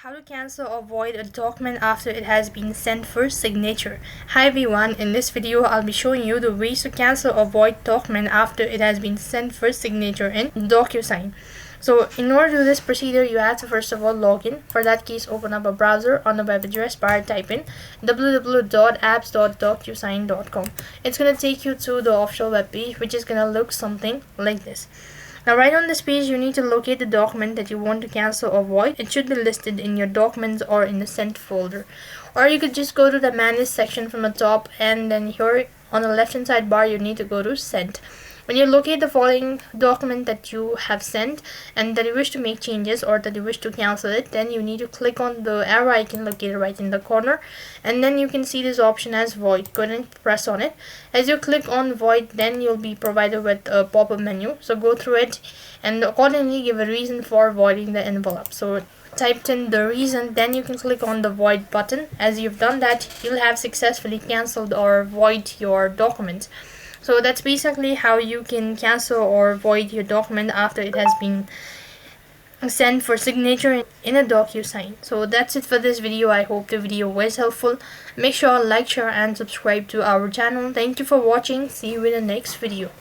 How to cancel or void a document after it has been sent for signature. Hi everyone, in this video I'll be showing you the ways to cancel or void document after it has been sent for signature in Docusign. So in order to do this procedure, you have to first of all log in. For that case, open up a browser on the web address bar, type in www.apps.docusign.com. It's going to take you to the official web page, which is going to look something like this. Now right on this page, you need to locate the document that you want to cancel or void. It should be listed in your documents or in the sent folder. Or you could just go to the manage section from the top, and then here on the left hand side bar you need to go to sent. When you locate the following document that you have sent and that you wish to make changes or that you wish to cancel it, then you need to click on the arrow icon located right in the corner, and then you can see this option as void. Go ahead and press on it. As you click on void, then you'll be provided with a pop-up menu. So go through it and accordingly give a reason for voiding the envelope. So typed in the reason, then you can click on the void button. As you've done that, you'll have successfully cancelled or void your document. So that's basically how you can cancel or void your document after it has been sent for signature in a Docusign. So that's it for this video. I hope the video was helpful. Make sure to like, share and subscribe to our channel. Thank you for watching. See you in the next video.